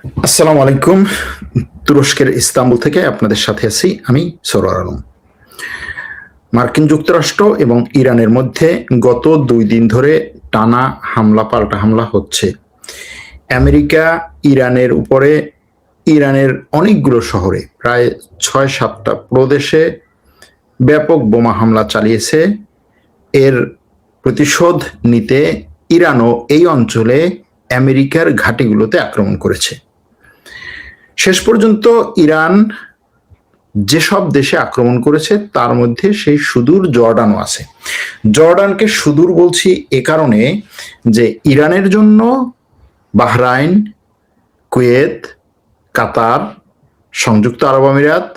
আসসালামু আলাইকুম। তুরস্কের ইস্তাম্বুল থেকে আপনাদের সাথে আছি আমি সরোয়ার আলম। মার্কিন যুক্তরাষ্ট্র এবং ইরানের মধ্যে গত 2 দিন ধরে টানা হামলা পাল্টা হামলা হচ্ছে। আমেরিকা ইরানের উপরে ইরানের অনেকগুলো শহরে প্রায় 6-7টা প্রদেশে ব্যাপক বোমা হামলা চালিয়েছে। এর প্রতিশোধ নিতে ইরানও এই অঞ্চলে আমেরিকার ঘাঁটিগুলোতে আক্রমণ করেছে। শেষ পর্যন্ত ইরান যেসব দেশে আক্রমণ করেছে তার মধ্যে সেই সুদূর জর্ডানও আছে। জর্ডানকে সুদূর বলছি এ কারণে যে ইরানের জন্য বাহরাইন, কুয়েত, কাতার, সংযুক্ত আরব আমিরাত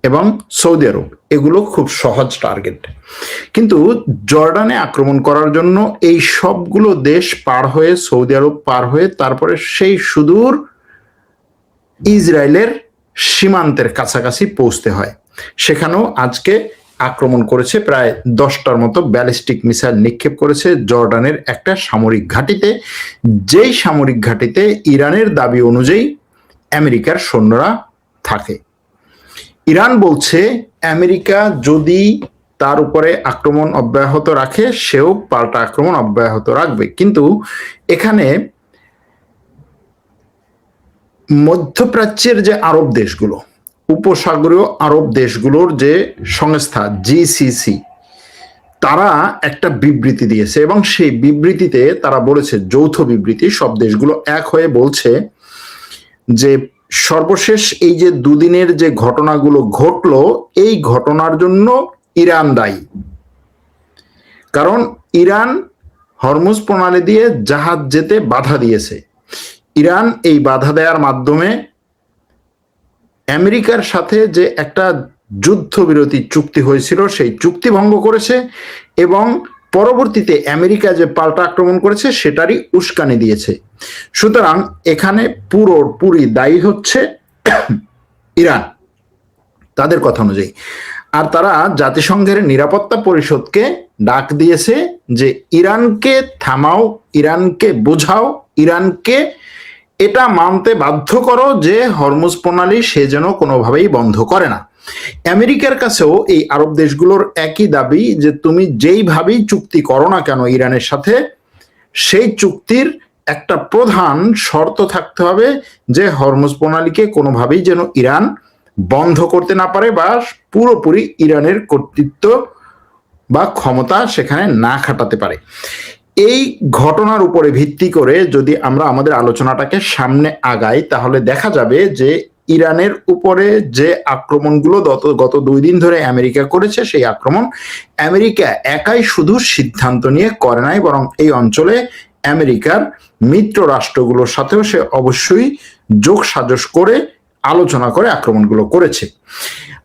এবং সৌদি আরব এগুলো খুব সহজ টার্গেট, কিন্তু জর্ডানে আক্রমণ করার জন্য এই সবগুলো দেশ পার হয়ে, সৌদি আরব পার হয়ে, তারপরে সেই সুদূর ইসরায়েলের সীমান্তের কাছাকাছি পৌঁছতে হয়। সেখানেও আজকে আক্রমণ করেছে, প্রায় 10টার মতো ব্যালিস্টিক মিসাইল নিক্ষেপ করেছে জর্ডানের একটা সামরিক ঘাঁটিতে, যেই সামরিক ঘাঁটিতে ইরানের দাবি অনুযায়ী আমেরিকার সৈন্যরা থাকে। ইরান বলছে আমেরিকা যদি তার উপরে আক্রমণ অব্যাহত রাখে সেও পাল্টা আক্রমণ অব্যাহত রাখবে, কিন্তু এখানে মধ্যপ্রাচ্যের যে আরব দেশগুলো, উপসাগরীয় আরব দেশগুলোর যে সংস্থা জিসিসি, তারা একটা বিবৃতি দিয়েছে এবং সেই বিবৃতিতে তারা বলেছে, যৌথ বিবৃতি, সব দেশগুলো এক হয়ে বলছে যে সর্বশেষ এই যে দুদিনের যে ঘটনাগুলো ঘটলো, এই ঘটনার জন্য ইরান দায়ী। কারণ ইরান হরমুজ প্রণালী দিয়ে জাহাজ যেতে বাধা দিয়েছে। ইরান এই বাধা দেওয়ার মাধ্যমে আমেরিকার সাথে যে একটা যুদ্ধবিরতি চুক্তি হয়েছিল সেই চুক্তি ভঙ্গ করেছে এবং পরবর্তীতে আমেরিকা যে পাল্টা আক্রমণ করেছে সেটারই উস্কানি দিয়েছে। সুতরাং এখানে পুরোপুরি দায়ী হচ্ছে ইরান তাদের কথা অনুযায়ী। আর তারা জাতিসংঘের নিরাপত্তা পরিষদকে ডাক দিয়েছে যে ইরানকে থামাও, ইরানকে বোঝাও, ইরানকে এটা মানতে বাধ্য করো যে হরমুজ প্রণালী সে যেন কোনোভাবেই বন্ধ করে না। আমেরিকার কাছেও এই আরব দেশগুলোর একই দাবি যে তুমি যেইভাবেই চুক্তি করো না কেন ইরানের সাথে, সেই চুক্তির একটা প্রধান শর্ত থাকতে হবে যে হরমুজ প্রণালীকে কোনোভাবেই যেন ইরান বন্ধ করতে না পারে বা পুরোপুরি ইরানের কর্তৃত্ব বা ক্ষমতা সেখানে না খাটাতে পারে। এই ঘটনার উপরে ভিত্তি করে যদি আমরা আমাদের আলোচনাটাকে সামনে আগাই তাহলে দেখা যাবে যে ইরানের উপরে যে আক্রমণগুলো গত 2 দিন ধরে আমেরিকা করেছে, সেই আক্রমণ আমেরিকা একাই শুধু সিদ্ধান্ত নিয়ে করে নাই, বরং এই অঞ্চলে আমেরিকার মিত্র রাষ্ট্রগুলোর সাথেও সে অবশ্যই যোগ সাজস করে আলোচনা করে আক্রমণগুলো করেছে।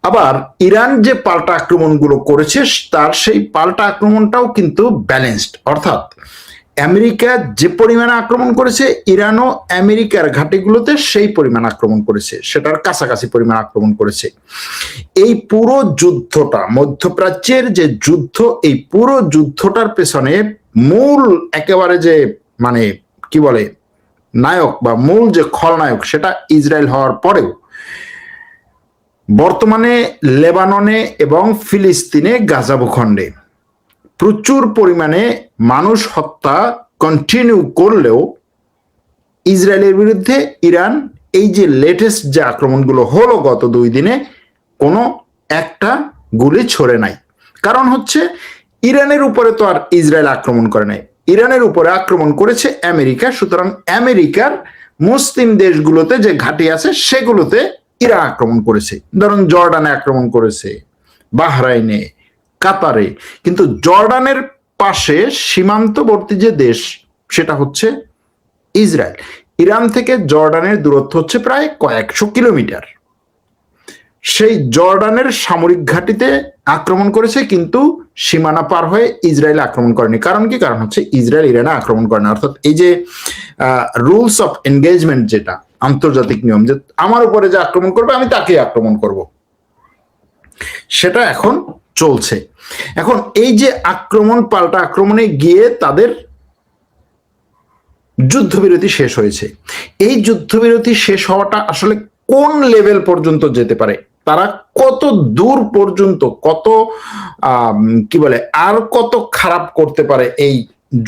আবার ইরান যে পাল্টা আক্রমণগুলো করেছে তার সেই পাল্টা আক্রমণটাও কিন্তু ব্যালেন্সড, অর্থাৎ আমেরিকা যে পরিমাণে আক্রমণ করেছে ইরানও আমেরিকার ঘাঁটিগুলোতে সেই পরিমাণ আক্রমণ করেছে, সেটার কাছাকাছি পরিমাণ আক্রমণ করেছে। এই পুরো যুদ্ধটা, মধ্যপ্রাচ্যের যে যুদ্ধ, এই পুরো যুদ্ধটার পেছনে মূল একেবারে যে মানে কি বলে নায়ক বা মূল যে খলনায়ক সেটা ইসরায়েল হওয়ার পরেও বর্তমানে লেবাননে এবং ফিলিস্তিনে গাজা ভূখণ্ডে প্রচুর পরিমাণে মানুষ হত্যা কন্টিনিউ করলেও ইসরায়েলের বিরুদ্ধে ইরান এই যে লেটেস্ট যে আক্রমণগুলো হলো গত 2 দিনে কোনো একটা গুলি ছড়ে নাই। কারণ হচ্ছে ইরানের উপরে তো আর ইসরায়েল আক্রমণ করে নাই, ইরানের উপরে আক্রমণ করেছে আমেরিকা। সুতরাং আমেরিকার মুসলিম দেশগুলোতে যে ঘাঁটি আছে সেগুলোতে ইরান আক্রমণ করেছে, ধরুন জর্ডানে আক্রমণ করেছে, বাহরাইনে, কাতারে। কিন্তু জর্ডানের পাশে সীমান্তবর্তী যে দেশ সেটা হচ্ছে ইসরায়েল। ইরান থেকে জর্ডানের দূরত্ব হচ্ছে প্রায় কয়েকশো কিলোমিটার। সেই জর্ডানের সামরিক ঘাঁটিতে আক্রমণ করেছে, কিন্তু সীমানা পার হয়ে ইসরায়েল আক্রমণ করেনি। কারণ কি? কারণ হচ্ছে ইসরায়েল ইরানে আক্রমণ করে না। অর্থাৎ এই যে রুলস অফ এনগেজমেন্ট, যেটা আন্তর্জাতিক নিয়ম, যে আমার উপরে যে আক্রমণ করবে আমি তাকে আক্রমণ করব, সেটা এখন চলছে। এখন এই যে আক্রমণ পাল্টা আক্রমণে গিয়ে তাদের যুদ্ধবিরতি শেষ হয়েছে। এই যুদ্ধবিরতি শেষ হওয়াটা আসলে কোন লেভেল পর্যন্ত যেতে পারে, তারা কত দূর পর্যন্ত, কত কি বলে, আর কত খারাপ করতে পারে এই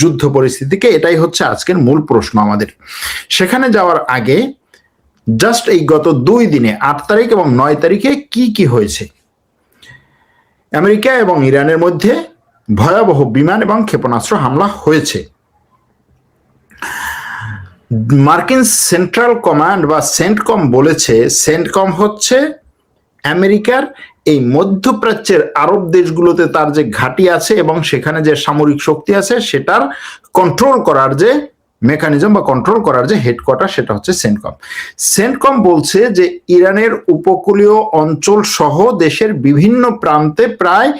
যুদ্ধ পরিস্থিতিকে, এটাই হচ্ছে আজকের মূল প্রশ্ন আমাদের। সেখানে যাওয়ার আগে জাস্ট এই গত 2 দিনে 8 তারিখ এবং 9 তারিখে কি কি হয়েছে। আমেরিকা এবং ইরানের মধ্যে ভয়াবহ বিমান এবং ক্ষেপণাস্ত্র হামলা হয়েছে। মার্কিন সেন্ট্রাল কমান্ড বা সেন্টকম বলেছে, সেন্টকম হচ্ছে আমেরিকার এই মধ্যপ্রাচ্যের আরব দেশগুলোতে তার যে ঘাঁটি আছে এবং সেখানে যে সামরিক শক্তি আছে সেটার কন্ট্রোল করার যে মেকানিজম বা কন্ট্রোল করার যে হেডকোয়ার্টার, সেটা হচ্ছে সেন্টকম। সেন্টকম বলছে যে ইরানের উপকূলীয় অঞ্চল সহ দেশের বিভিন্ন প্রান্তে প্রায়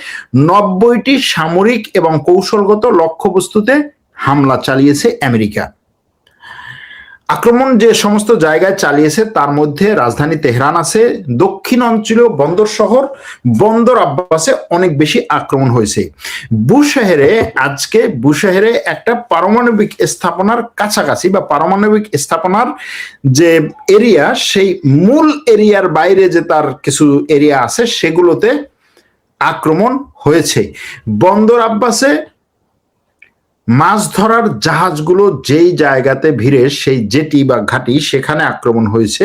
90টি সামরিক এবং কৌশলগত লক্ষ্যবস্তুতে হামলা চালিয়েছে আমেরিকা। আক্রমণ যে সমস্ত জায়গায় চালিয়েছে তার মধ্যে রাজধানী তেহরান আছে, দক্ষিণ অঞ্চলীয় বন্দর শহর বন্দর আব্বাসে অনেক বেশি আক্রমণ হয়েছে। বুশেহেরে একটা পারমাণবিক স্থাপনার কাছাকাছি বা পারমাণবিক স্থাপনার যে এরিয়া, সেই মূল এরিয়ার বাইরে যে তার কিছু এরিয়া আছে সেগুলোতে আক্রমণ হয়েছে। বন্দর আব্বাসে মাছ ধরার জাহাজগুলো যেই জায়গাতে ভিড়ে, সেই জেটি বা ঘাঁটি, সেখানে আক্রমণ হয়েছে।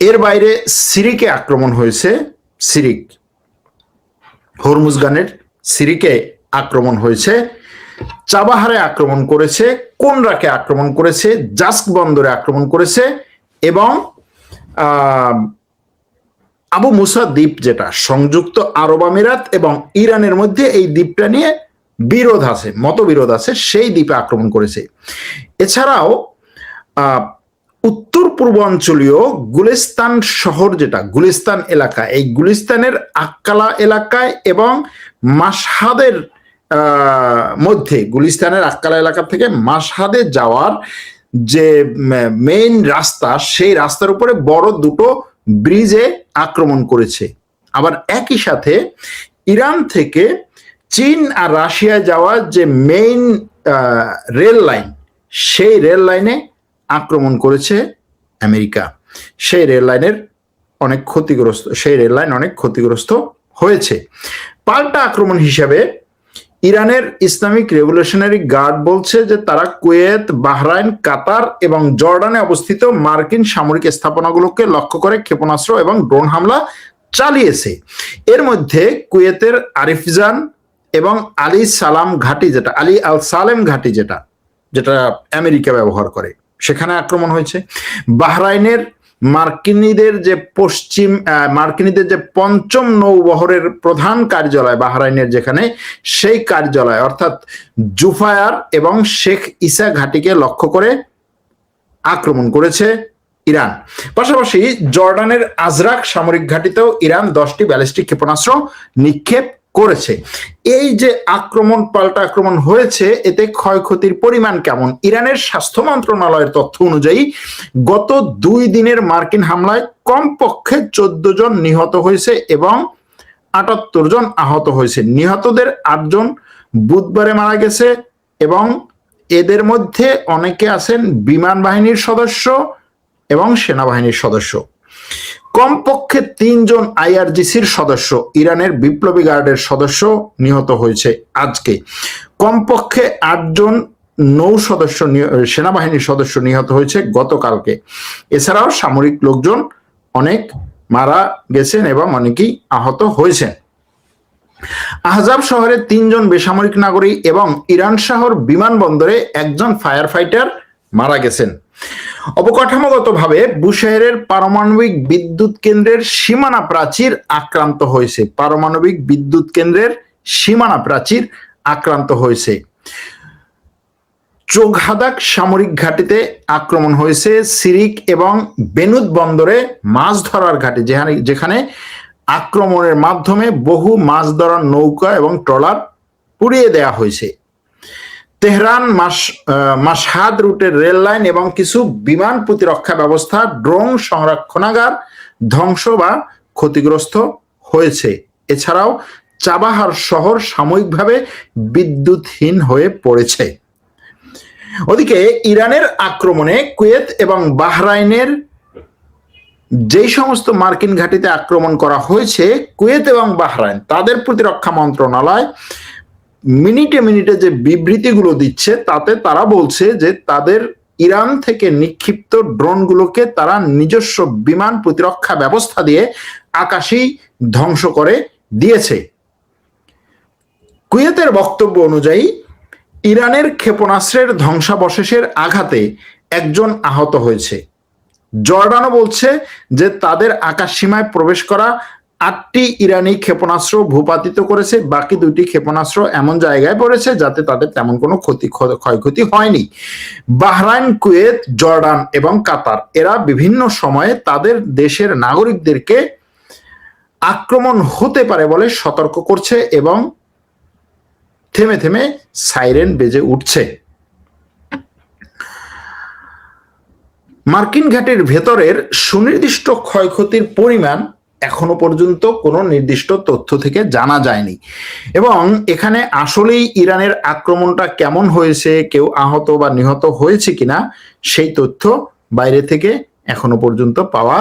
এর বাইরে সিরিকে আক্রমণ হয়েছে, সিরিক, হরমুজগানের সিরিকে আক্রমণ হয়েছে, চাবাহারে আক্রমণ করেছে, কোনরাকে আক্রমণ করেছে, জাস্ক বন্দরে আক্রমণ করেছে এবং আবু মুসা দ্বীপ, যেটা সংযুক্ত আরব আমিরাত এবং ইরানের মধ্যে এই দ্বীপটা নিয়ে বিরোধ আছে, মতবিরোধ আছে, সেই দ্বীপে আক্রমণ করেছে। এছাড়াও উত্তর পূর্বাঞ্চলীয় গুলিস্তান শহর, যেটা গুলিস্তান এলাকা, এই গুলিস্তানের আক্কালা এলাকায় এবং মাশহাদের মধ্যে, গুলিস্তানের আক্কালা এলাকা থেকে মাশহাদে যাওয়ার যে মেইন রাস্তা, সেই রাস্তার উপরে বড় দুটো ব্রিজে আক্রমণ করেছে। আবার একই সাথে ইরান থেকে চীন আর রাশিয়ায় যাওয়ার যে মেইন রেল লাইন, সেই রেল লাইনে আক্রমণ করেছে আমেরিকা। সেই রেল লাইন অনেক ক্ষতিগ্রস্ত হয়েছে। পাল্টা আক্রমণ হিসাবে ইরানের ইসলামিক রেভলিউশনারি গার্ড বলছে যে তারা কুয়েত, বাহরাইন, কাতার এবং জর্ডানে অবস্থিত মার্কিন সামরিক স্থাপনাগুলোকে লক্ষ্য করে ক্ষেপণাস্ত্র এবং ড্রোন হামলা চালিয়েছে। এর মধ্যে কুয়েতের আরিফজান এবং আলী সালাম ঘাঁটি, যেটা আলী আল সালেম ঘাঁটি, যেটা আমেরিকা ব্যবহার করে, সেখানে আক্রমণ হয়েছে। বাহরাইনের মার্কিনীদের যে পঞ্চম নৌবহরের প্রধান কার্যালয় বাহরাইনের, যেখানে সেই কার্যালয় অর্থাৎ জুফায়ার এবং শেখ ইসা ঘাঁটিকে লক্ষ্য করে আক্রমণ করেছে ইরান। পাশাপাশি জর্ডানের আজরাক সামরিক ঘাঁটিতেও ইরান 10টি ব্যালিস্টিক ক্ষেপণাস্ত্র নিক্ষেপ করেছে। এই যে পাল্টা আক্রমণ হয়েছে, এতে ক্ষয়ক্ষতির পরিমাণ কেমন? ইরানের স্বাস্থ্য মন্ত্রণালয়ের তথ্য অনুযায়ী গত 2 দিনের মার্কিন হামলায় কমপক্ষে 14 জন নিহত হয়েছে এবং 78 জন আহত হয়েছে। নিহতদের 8 জন বুধবারে মারা গেছে এবং এদের মধ্যে অনেকে আছেন বিমান বাহিনীর সদস্য এবং সেনাবাহিনীর সদস্য। কমপক্ষে 3 জন আইআরজিসির সদস্য, ইরানের বিপ্লবী গার্ডের সদস্য নিহত হয়েছে আজকে। কমপক্ষে 8 জন সেনাবাহিনীর সদস্য নিহত হয়েছে গতকালকে। এছাড়াও সামরিক লোকজন অনেক মারা গেছেন এবং অনেকেই আহত হয়েছেন। আহজাব শহরে 3 জন বেসামরিক নাগরিক এবং ইরান শহর বিমানবন্দরে 1 জন ফায়ার ফাইটার মারা গেছেন। অবকাঠামোগতভাবে বুশেহরের পারমাণবিক বিদ্যুৎ কেন্দ্রের সীমানা প্রাচীর আক্রান্ত হয়েছে। পারমাণবিক বিদ্যুৎ কেন্দ্রের সীমানা প্রাচীর আক্রান্ত হয়েছে। চোগহাদাক সামরিক ঘাঁটিতে আক্রমণ হয়েছে। সিরিক এবং বেনুত বন্দরে মাছ ধরার ঘাঁটি, যেখানে আক্রমণের মাধ্যমে বহু মাছ ধরার নৌকা এবং ট্রলার পুড়িয়ে দেওয়া হয়েছে। তেহরান মাশহাদ রুটের রেল লাইন এবং কিছু বিমান প্রতিরক্ষা ব্যবস্থা, ড্রোন সংরক্ষণাগার ধ্বংস বা ক্ষতিগ্রস্ত হয়েছে। এছাড়াও চাবাহার শহর সাময়িকভাবে বিদ্যুৎহীন হয়ে পড়েছে। ওদিকে ইরানের আক্রমণে কুয়েত এবং বাহরাইনের যেই সমস্ত মার্কিন ঘাঁটিতে আক্রমণ করা হয়েছে, কুয়েত এবং বাহরাইন তাদের প্রতিরক্ষা মন্ত্রণালয় মিনিটে মিনিটে যে বিবৃতিগুলো দিচ্ছে তাতে তারা বলছে যে তাদের ইরান থেকে নিক্ষিপ্ত ড্রোনগুলোকে তারা নিজস্ব বিমান প্রতিরক্ষা ব্যবস্থা দিয়ে আকাশেই ধ্বংস করে দিয়েছে। কুয়েতের বক্তব্য অনুযায়ী ইরানের ক্ষেপণাস্ত্রের ধ্বংসাবশেষের আঘাতে একজন আহত হয়েছে। জর্ডানও বলছে যে তাদের আকাশ সীমায় প্রবেশ করা 8টি ইরানি ক্ষেপণাস্ত্র ভূপাতিত করেছে, বাকি 2টি ক্ষেপণাস্ত্র এমন জায়গায় পড়েছে যাতে তাদের তেমন কোনো ক্ষয়ক্ষতি হয়নি। বাহরাইন, কুয়েত, জর্ডান এবং কাতার এরা বিভিন্ন সময়ে তাদের দেশের নাগরিকদেরকে আক্রমণ হতে পারে বলে সতর্ক করছে এবং থেমে থেমে সাইরেন বেজে উঠছে। মার্কিন ঘাঁটির ভেতরের সুনির্দিষ্ট ক্ষয়ক্ষতির পরিমাণ এখনো পর্যন্ত কোনো নির্দিষ্ট তথ্য থেকে জানা যায়নি এবং এখানে আসলেই ইরানের আক্রমণটা কেমন হয়েছে, কেউ আহত বা নিহত হয়েছে কিনা সেই তথ্য বাইরে থেকে এখনো পর্যন্ত পাওয়া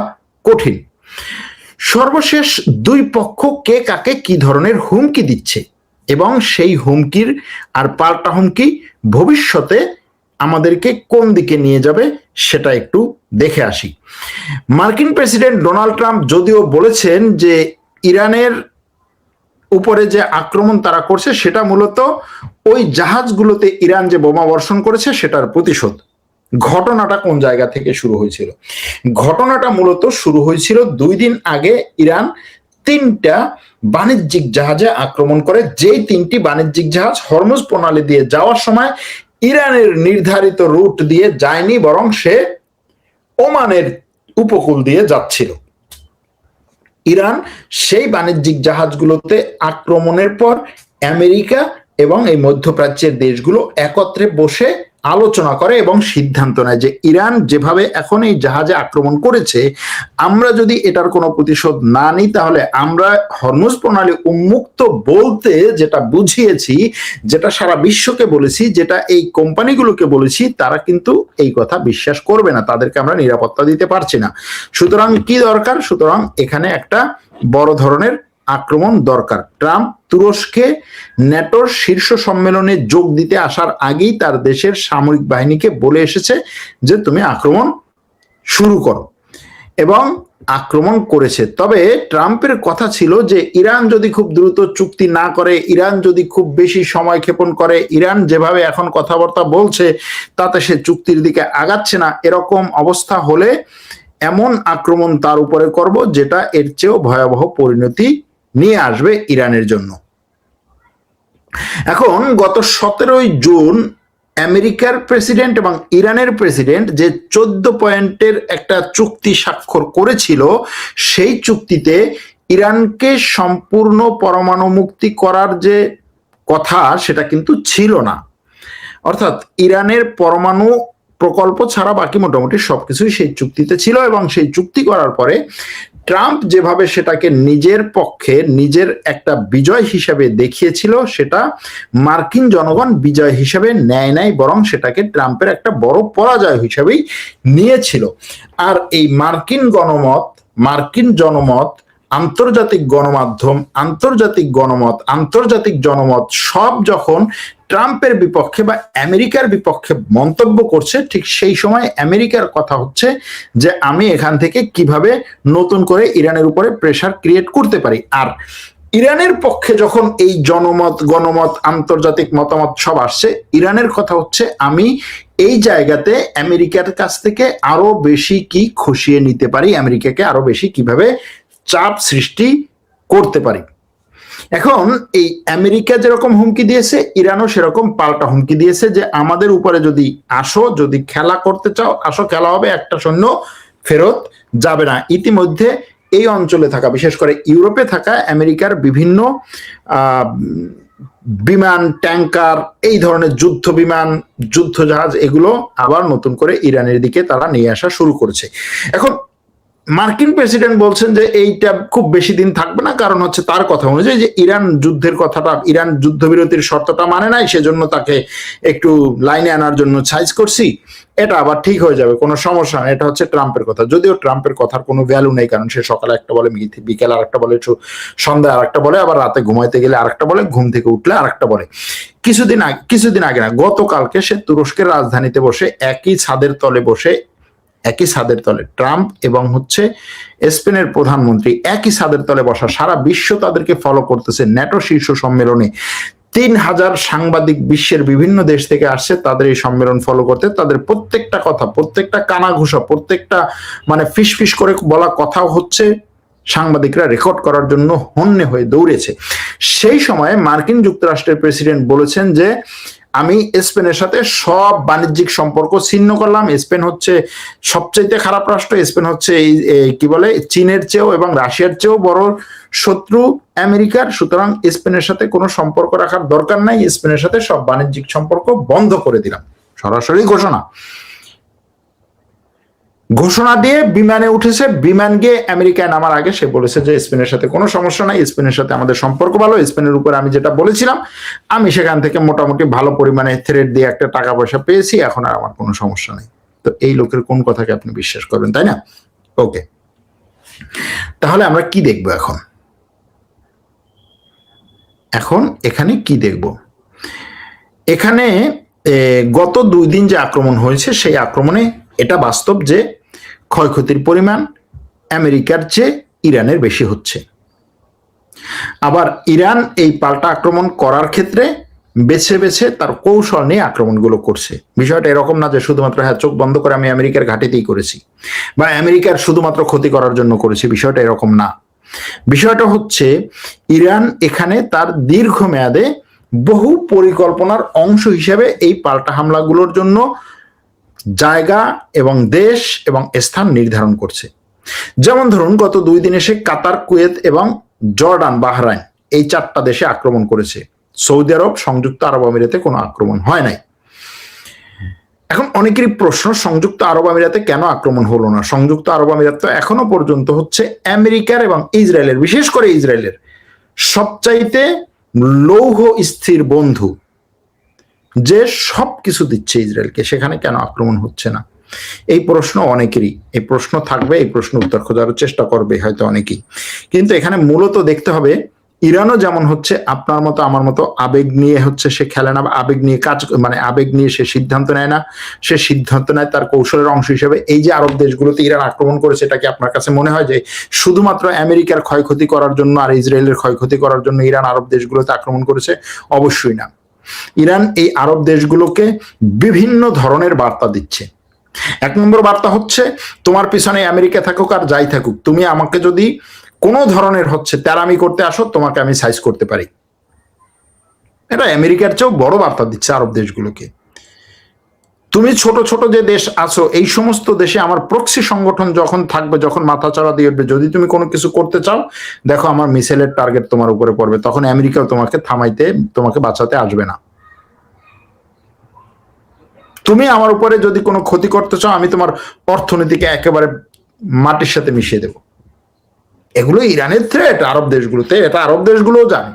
কঠিন। সর্বশেষ দুই পক্ষ কে কাকে কি ধরনের হুমকি দিচ্ছে এবং সেই হুমকির আর পাল্টা হুমকি ভবিষ্যতে আমাদেরকে কোন দিকে নিয়ে যাবে সেটা একটু দেখে আসি। মার্কিন প্রেসিডেন্ট ডোনাল্ড ট্রাম্প যদিও বলেছেন যে ইরানের উপরে যে আক্রমণ তারা করছে সেটা মূলত ওই জাহাজগুলোতে ইরান যে বোমা বর্ষণ করেছে সেটার প্রতিশোধ। ঘটনাটা কোন জায়গা থেকে শুরু হয়েছিল? ঘটনাটা মূলত শুরু হয়েছিল 2 দিন আগে। ইরান 3টা বাণিজ্যিক জাহাজে আক্রমণ করে, যেই 3টি বাণিজ্যিক জাহাজ হরমুজ প্রণালী দিয়ে যাওয়ার সময় ইরানের নির্ধারিত রুট দিয়ে যায়নি, বরং সে ওমানের উপকূল দিয়ে যাচ্ছিল। ইরান সেই বাণিজ্যিক জাহাজগুলোতে আক্রমণের পর আমেরিকা এবং এই মধ্যপ্রাচ্যের দেশগুলো একত্রে বসে আলোচনা করে এবং সিদ্ধান্ত নেয় যে ইরান যেভাবে এখন এই জাহাজে আক্রমণ করেছে, আমরা যদি এটার কোনো প্রতিশোধ না নিই তাহলে আমরা হরমুজ প্রণালী উন্মুক্ত বলতে যেটা বুঝিয়েছি, যেটা সারা বিশ্বকে বলেছি, যেটা এই কোম্পানিগুলোকে বলেছি, তারা কিন্তু এই কথা বিশ্বাস করবে না, তাদেরকে আমরা নিরাপত্তা দিতে পারছি না। সুতরাং কি দরকার? সুতরাং এখানে একটা বড় ধরনের আক্রমণ দরকার। ট্রাম্প তুরস্কে ন্যাটোর শীর্ষ সম্মেলনে যোগ দিতে আসার আগেই তার দেশের সামরিক বাহিনীকে বলে এসেছে যে তুমি আক্রমণ শুরু করো এবং আক্রমণ করেছে। তবে ট্রাম্পের কথা ছিল যে ইরান যদি খুব দ্রুত চুক্তি না করে, ইরান যদি খুব বেশি সময় ক্ষেপণ করে, ইরান যেভাবে এখন কথাবার্তা বলছে তাতে সে চুক্তির দিকে আগাচ্ছে না, এরকম অবস্থা হলে এমন আক্রমণ তার উপরে করব যেটা এর চেয়েও ভয়াবহ পরিণতি নিয়ে আসবে ইরানের জন্য। এখন গত 17ই জুন আমেরিকার প্রেসিডেন্ট এবং ইরানের প্রেসিডেন্ট যে 14 পয়েন্টের একটা চুক্তি স্বাক্ষর করেছিল, সেই চুক্তিতে ইরানকে সম্পূর্ণ পরমাণু মুক্তি করার যে কথা সেটা কিন্তু ছিল না। অর্থাৎ ইরানের পরমাণু প্রকল্প ছাড়া বাকি মোটামুটি সবকিছুই সেই চুক্তিতে ছিল এবং সেই চুক্তি করার পরে ট্রাম্প যেভাবে সেটাকে নিজের পক্ষে নিজের একটা বিজয় হিসেবে দেখিয়েছিল, সেটা মার্কিন জনগণ বিজয় হিসেবে নেয় নাই, বরং সেটাকে ট্রাম্পের একটা বড় পরাজয় হিসেবেই নিয়েছিল। আর এই মার্কিন জনমত, আন্তর্জাতিক গণমাধ্যম, আন্তর্জাতিক জনমত সব যখন ট্রাম্পের বিপক্ষে বা আমেরিকার বিপক্ষে মন্তব্য করছে, ঠিক সেই সময় আমেরিকার কথা হচ্ছে যে আমি এখান থেকে কিভাবে নতুন করে ইরানের উপরে প্রেসার ক্রিয়েট করতে পারি। আর ইরানের পক্ষে যখন এই গণমত, আন্তর্জাতিক মতামত সব আসছে, ইরানের কথা হচ্ছে আমি এই জায়গাতে আমেরিকার কাছ থেকে আরো বেশি কি খুশিয়ে নিতে পারি, আমেরিকাকে আরো বেশি কিভাবে চাপ সৃষ্টি করতে পারি। এখন এই আমেরিকা যেরকম হুমকি দিয়েছে, ইরানও সেরকম পাল্টা হুমকি দিয়েছে যে আমাদের উপরে যদি আসো, যদি খেলা করতে চাও আসো, খেলা হবে, একটা সৈন্য ফেরত যাবে না। ইতিমধ্যে এই অঞ্চলে থাকা, বিশেষ করে ইউরোপে থাকা আমেরিকার বিভিন্ন বিমান, ট্যাঙ্কার, এই ধরনের যুদ্ধ বিমান, যুদ্ধ জাহাজ, এগুলো আবার নতুন করে ইরানের দিকে তারা নিয়ে আসা শুরু করেছে। এখন মার্কিন প্রেসিডেন্ট বলছেন যে এইটা খুব বেশি দিন থাকবে না, কারণ হচ্ছে তার কথা অনুযায়ী যে ইরান যুদ্ধের কথাটা, ইরান যুদ্ধবিরতির শর্তটা মানে নাই, সেজন্য তাকে একটু লাইনে আনার জন্য সাইজ করছি, এটা আবার ঠিক হয়ে যাবে, কোনো সমস্যা না। এটা হচ্ছে ট্রাম্পের কথা, যদিও ট্রাম্পের কথার কোনো ভ্যালু নেই, কারণ সে সকালে একটা বলে, বিকেলে আরেকটা বলে, সন্ধ্যায় আরেকটা বলে, আবার রাতে ঘুমাইতে গেলে আরেকটা বলে, ঘুম থেকে উঠলে আরেকটা বলে। কিছুদিন আগে না, গতকালকে সে তুরস্কের রাজধানীতে বসে একই ছাদের তলে ট্রাম্প এবং হচ্ছে স্পেনের প্রধানমন্ত্রী একই ছাদের তলে বসা, সারা বিশ্ব তাদেরকে ফলো করতেছে। ন্যাটো শীর্ষ সম্মেলনে 3000 সাংবাদিক বিশ্বের বিভিন্ন দেশ থেকে আসছে তাদের এই সম্মেলন ফলো করতে। তাদের প্রত্যেকটা কথা, প্রত্যেকটা কানাঘুষা, প্রত্যেকটা মানে ফিস করে বলা কথা হচ্ছে সাংবাদিকরা রেকর্ড করার জন্য হন্যে হয়ে দৌড়েছে। সেই সময় মার্কিন যুক্তরাষ্ট্রের প্রেসিডেন্ট বলেছেন যে আমি স্পেনের সাথে সব বাণিজ্যিক সম্পর্ক ছিন্ন করলাম। স্পেন হচ্ছে সবচাইতে খারাপ রাষ্ট্র। স্পেন হচ্ছে কি বলে চীনের চেয়েও এবং রাশিয়ার চেয়েও বড় শত্রু আমেরিকার। সুতরাং স্পেনের সাথে কোনো সম্পর্ক রাখার দরকার নাই, স্পেনের সাথে সব বাণিজ্যিক সম্পর্ক বন্ধ করে দিলাম। সরাসরি ঘোষণা দিয়ে বিমানে উঠেছে। বিমান গিয়ে আমেরিকায় নামার আগে সে বলেছে যে স্পেনের সাথে কোনো সমস্যা নাই, স্পেনের সাথে আমাদের সম্পর্ক ভালো, স্পেনের উপর আমি যেটা বলেছিলাম আমি সেখান থেকে মোটামুটি ভালো পরিমাণে থ্রেড দিয়ে একটা টাকা পয়সা পেয়েছি, এখন আর আমার কোনো সমস্যা নেই। তো এই লোকের কোন কথাকে আপনি বিশ্বাস করবেন, তাই না? ওকে, তাহলে আমরা কি দেখবো এখন এখানে কি দেখব? এখানে গত 2 দিন যে আক্রমণ হয়েছে সেই আক্রমণে এটা বাস্তব যে ক্ষয়ক্ষতির পরিমাণ আমেরিকার চেয়ে ইরানের বেশি হচ্ছে। আবার ইরান এই পাল্টা আক্রমণ করার ক্ষেত্রে বেছে বেছে তার কৌশল নিয়ে আক্রমণগুলো করছে। বিষয়টা এরকম না যে শুধুমাত্র হ্যাঁ চোখ বন্ধ করে আমি আমেরিকার ঘাঁটিতেই করেছি বা আমেরিকার শুধুমাত্র ক্ষতি করার জন্য করেছি, বিষয়টা এরকম না। বিষয়টা হচ্ছে ইরান এখানে তার দীর্ঘমেয়াদে বহু পরিকল্পনার অংশ হিসেবে এই পাল্টা হামলাগুলোর জন্য জায়গা এবং দেশ এবং স্থান নির্ধারণ করছে। যেমন ধরুন গত 2 দিনে সে কাতার, কুয়েত এবং জর্ডান, বাহরাইন এই 4টা দেশে আক্রমণ করেছে। সৌদি আরব, সংযুক্ত আরব আমিরাতে কোনো আক্রমণ হয় নাই। এখন অনেকেরই প্রশ্ন, সংযুক্ত আরব আমিরাতে কেন আক্রমণ হলো না? সংযুক্ত আরব আমিরাত তো এখনো পর্যন্ত হচ্ছে আমেরিকার এবং ইসরায়েলের, বিশেষ করে ইসরায়েলের সবচাইতে লৌহ স্থির বন্ধু, যে সবকিছু দিচ্ছে ইসরায়েলকে, সেখানে কেন আক্রমণ হচ্ছে না? এই প্রশ্ন অনেকেরই, এই প্রশ্ন থাকবে, এই প্রশ্ন উত্তর খোঁজার চেষ্টা করবে হয়তো অনেকেই। কিন্তু এখানে মূলত দেখতে হবে ইরানও যেমন হচ্ছে আপনার মতো আমার মতো আবেগ নিয়ে হচ্ছে সে খেলে না, আবেগ নিয়ে আবেগ নিয়ে সে সিদ্ধান্ত নেয় না। সে সিদ্ধান্ত নেয় তার কৌশলের অংশ হিসেবে। এই যে আরব দেশগুলোতে ইরান আক্রমণ করেছে, এটা কি আপনার কাছে মনে হয় যে শুধুমাত্র আমেরিকার ক্ষয়ক্ষতি করার জন্য আর ইসরায়েলের ক্ষয়ক্ষতি করার জন্য ইরান আরব দেশগুলোতে আক্রমণ করেছে? অবশ্যই না। ইরান এই আরব দেশগুলোকে বিভিন্ন ধরনের বার্তা দিচ্ছে। 1 নম্বর বার্তা হচ্ছে তোমার পিছনে আমেরিকা থাকুক আর যাই থাকুক, তুমি আমাকে যদি কোনো ধরনের হচ্ছে তেরামি করতে আসো, তোমাকে আমি সাইজ করতে পারি। এটা আমেরিকার চেয়েও বড় বার্তা দিচ্ছে আরব দেশগুলোকে। তুমি ছোট ছোট যে দেশ আছো, এই সমস্ত দেশে আমার প্রক্সি সংগঠন যখন থাকবে, যখন মাথাচাড়া দিয়ে উঠবে, যদি তুমি কোনো কিছু করতে চাও, দেখো আমার মিসাইলের টার্গেট তোমার উপরে পড়বে, তখন আমেরিকাও তোমাকে বাঁচাতে আসবে না। তুমি আমার উপরে যদি কোনো ক্ষতি করতে চাও, আমি তোমার অর্থনীতিকে একেবারে মাটির সাথে মিশিয়ে দেব। এগুলো ইরানের থ্রেট আরব দেশগুলোতে, এটা আরব দেশগুলোও জানে।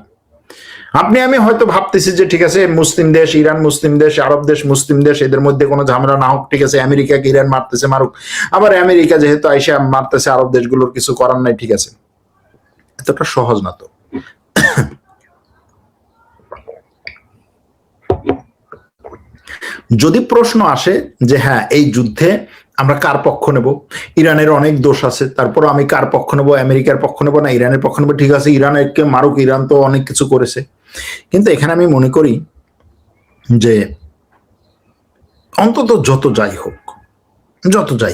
আপনি আমি হয়তো ভাবতেছি যে ঠিক আছে, মুসলিম দেশ, ইরান মুসলিম দেশ, আরব দেশ মুসলিম দেশ, এদের মধ্যে কোনো ঝামেলা না হোক, ঠিক আছে, আমেরিকাকে ইরান মারতেছে মারুক, আবার আমেরিকা যেহেতু আইসা মারতেছে আরব দেশগুলোর কিছু করার নাই, ঠিক আছে। এতটা সহজ না তো। যদি প্রশ্ন আসে যে হ্যাঁ এই যুদ্ধে আমরা কার পক্ষ নেব, ইরানের অনেক দোষ আছে, তারপর আমি কার পক্ষ নেব, আমেরিকার পক্ষ নেব না ইরানের পক্ষ নেব? ঠিক আছে, ইরানকে মারুক, ইরান তো অনেক কিছু করেছে। কিন্তু এখানে আমি মনে করি যে অন্তত যত যাই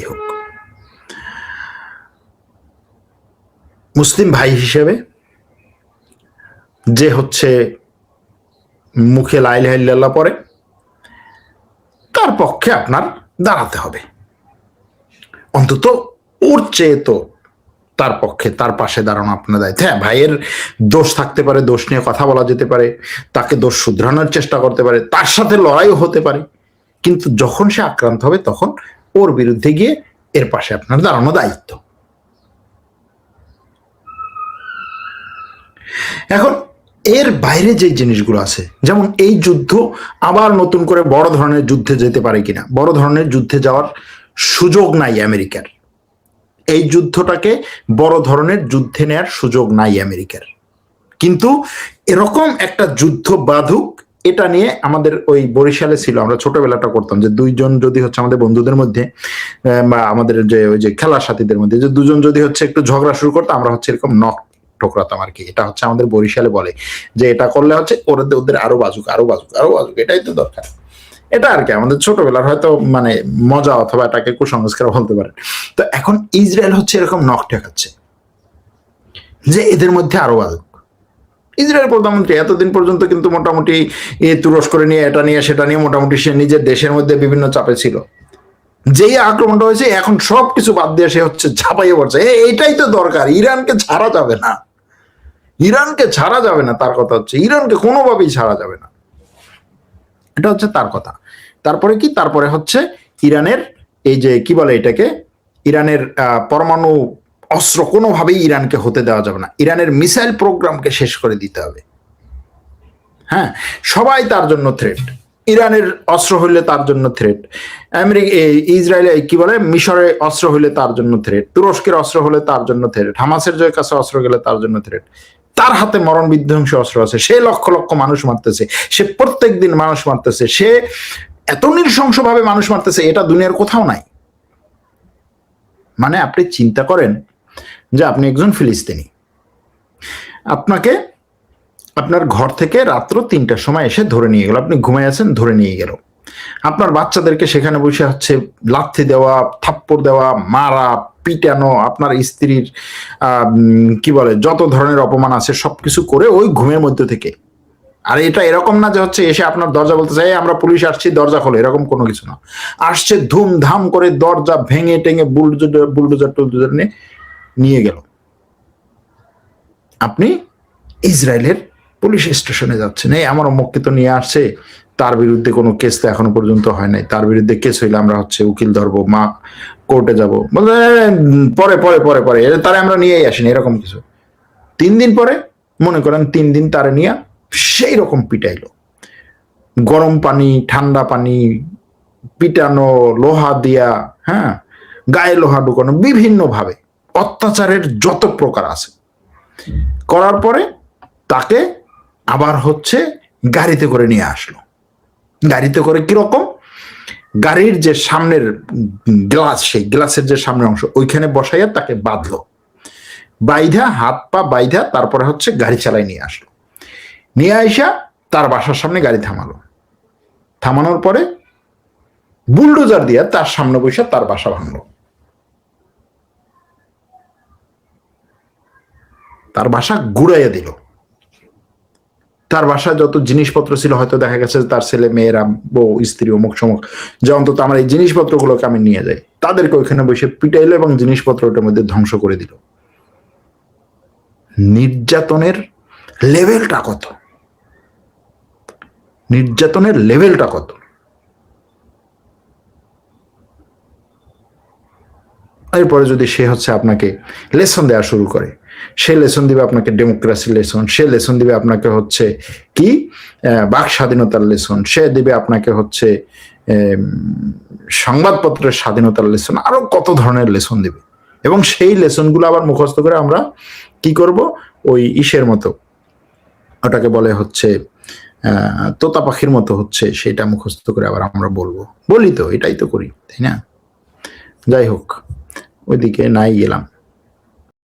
হোক মুসলিম ভাই হিসেবে যে হচ্ছে মুখে লা ইলাহা ইল্লাল্লাহ পড়ে, তার পক্ষে আপনার দাঁড়াতে হবে। অন্তত ওর চেয়ে তো তার পক্ষে, তার পাশে দাঁড়ানো আপনার দায়িত্ব। হ্যাঁ, ভাইয়ের দোষ থাকতে পারে, দোষ নিয়ে কথা বলা যেতে পারে, তাকে দোষ শুধরানোর চেষ্টা করতে পারে, তার সাথে লড়াইও হতে পারে, কিন্তু যখন সে আক্রান্ত হবে তখন ওর বিরুদ্ধে গিয়ে এর পাশে আপনার দাঁড়ানো দায়িত্ব। এখন এর বাইরে যে জিনিসগুলো আছে, যেমন এই যুদ্ধ আবার নতুন করে বড় ধরনের যুদ্ধে যেতে পারে কিনা, বড় ধরনের যুদ্ধে যাওয়ার সুযোগ নাই আমেরিকার। এই যুদ্ধটাকে বড় ধরনের যুদ্ধে নেয়ার সুযোগ নাই আমেরিকার। কিন্তু এরকম একটা যুদ্ধ বাধুক, এটা নিয়ে আমাদের ওই বরিশালে ছিল, আমরা ছোটবেলাটা করতাম যে দুইজন যদি হচ্ছে আমাদের বন্ধুদের মধ্যে বা আমাদের যে ওই যে খেলার সাথীদের মধ্যে যে দুজন যদি হচ্ছে একটু ঝগড়া শুরু করতো, আমরা হচ্ছে এরকম নখ ঠোকরাতাম আর কি। এটা হচ্ছে আমাদের বরিশালে বলে যে এটা করলে হচ্ছে ওদের আরো বাজুক আরো বাজুক আরো বাজুক, এটাই তো দরকার। এটা আর কি আমাদের ছোটবেলার হয়তো মানে মজা, অথবা এটাকে কুসংস্কার বলতে পারেন। তো এখন ইসরায়েল হচ্ছে এরকম নখ ঠেকাচ্ছে যে এদের মধ্যে আরো বাজুক। ইসরায়েল প্রধানমন্ত্রী এতদিন পর্যন্ত কিন্তু মোটামুটি তুরস্ক নিয়ে এটা নিয়ে সেটা নিয়ে মোটামুটি সে নিজের দেশের মধ্যে বিভিন্ন চাপে ছিল। যেই আক্রমণটা হয়েছে এখন সবকিছু বাদ দিয়ে সে হচ্ছে ঝাঁপাইয়ে পড়ছে। এইটাই তো দরকার, ইরানকে ছাড়া যাবে না, ইরানকে ছাড়া যাবে না। তার কথা হচ্ছে ইরানকে কোনোভাবেই ছাড়া যাবে না, এটা হচ্ছে তার কথা। তারপরে কি, তারপরে হচ্ছে ইরানের এই যে কি বলে এটাকে, ইরানের পরমাণু অস্ত্র কোনোভাবেই ইরানকে হতে দেওয়া যাবে না, ইরানের মিসাইল প্রোগ্রামকে শেষ করে দিতে হবে। হ্যাঁ, সবাই তার জন্য থ্রেট। ইরানের অস্ত্র হইলে তার জন্য থ্রেট, আমেরিকা ইসরায়েলে কি বলে মিশরে অস্ত্র হইলে তার জন্য থ্রেট, তুরস্কের অস্ত্র হলে তার জন্য থ্রেট, হামাসের যে কাছে অস্ত্র গেলে তার জন্য থ্রেট। তার হাতে মরণ বিধ্বংসী অস্ত্র আছে, সে লক্ষ লক্ষ মানুষ মারতেছে, সে প্রত্যেক দিন মানুষ মারতেছে, সে এত নৃশংসভাবে মানুষ মারতেছে, এটা দুনিয়ার কোথাও নাই। মানে আপনি চিন্তা করেন যে আপনি একজন ফিলিস্তিনি, আপনাকে আপনার ঘর থেকে রাত্র 3টার সময় এসে ধরে নিয়ে গেল, আপনি ঘুমাই আছেন ধরে নিয়ে গেল, আপনার বাচ্চাদেরকে সেখানে বসে হচ্ছে লাথি দেওয়া, থাপ্পড় দেওয়া, মারা, পিটানো, আপনার স্ত্রীর কি বলে যত ধরনের অপমান আছে সবকিছু করে ওই ঘুমের মধ্যে থেকে। আর এটা এরকম না যে হচ্ছে এসে আপনার দরজা বলতে চাই আমরা পুলিশ আসছি দরজা খোলো, এরকম কোনো কিছু না। আসছে ধুমধাম করে দরজা ভেঙে টেঙে বুলডোজার টুলডোজার নিয়ে গেল। আপনি ইসরায়েলের পুলিশ স্টেশনে যাচ্ছেন, এই আমার অমুককে তো নিয়ে আসছে, তার বিরুদ্ধে কোনো কেস তো এখনো পর্যন্ত হয় নাই, তার বিরুদ্ধে কেস হইলে আমরা হচ্ছে উকিল ধরবো, মা কোর্টে যাবো, পরে পরে পরে পরে তারে আমরা নিয়েই আসিনি, এরকম কিছু। 3 দিন পরে মনে করেন 3 দিন তারে নিয়ে সেই রকম পিটাইলো, গরম পানি ঠান্ডা পানি পিটানো, লোহা দিয়া, হ্যাঁ গায়ে লোহা ঢুকানো, বিভিন্ন ভাবে অত্যাচারের যত প্রকার আছে করার পরে তাকে আবার হচ্ছে গাড়িতে করে নিয়ে আসলো। গাড়িতে করে কিরকম, গাড়ির যে সামনের গ্লাস, সেই গ্লাসের যে সামনের অংশ ওইখানে বসাইয়া তাকে বাঁধলো, বাইধা হাত পা বাইধা তারপরে হচ্ছে গাড়ি চালাই নিয়ে আসলো, নিয়ে আইসা তার বাসার সামনে গাড়ি থামালো, থামানোর পরে বুলডোজার দিয়া তার সামনে বসে তার বাসা ভাঙলো, তার বাসা গুড়াইয়া দিল। তার বাসায় যত জিনিসপত্র ছিল হয়তো দেখা গেছে তার ছেলে মেয়েরা বউ স্ত্রী অমুক সমুক যে অন্তত আমার এই জিনিসপত্রগুলোকে আমি নিয়ে যাই, তাদেরকে ওইখানে বসে পিটাইলো এবং জিনিসপত্র ওটার মধ্যে ধ্বংস করে দিল। নির্যাতনের লেভেলটা কত, নির্যাতনের লেভেলটা কত। এরপরে যদি সে হচ্ছে আপনাকে লেসন দেওয়া শুরু করে, সে লেসন দিবে আপনাকে ডেমোক্রেসি লেসন, সে লেসন দিবে আপনাকে হচ্ছে কি বাক স্বাধীনতার লেসন, সে দিবে আপনাকে হচ্ছে সংবাদপত্রের স্বাধীনতার লেসন, আরো কত ধরনের লেসন দিবে। এবং সেই লেসনগুলো আবার মুখস্থ করে আমরা কি করব, ওই ইসের মতো ওটাকে বলে হচ্ছে তোতা পাখির মতো হচ্ছে সেটা মুখস্থ করে আবার আমরা বলবো, বলি তো এটাই তো করি, তাই না? যাই হোক, ওইদিকে নাই গেলাম।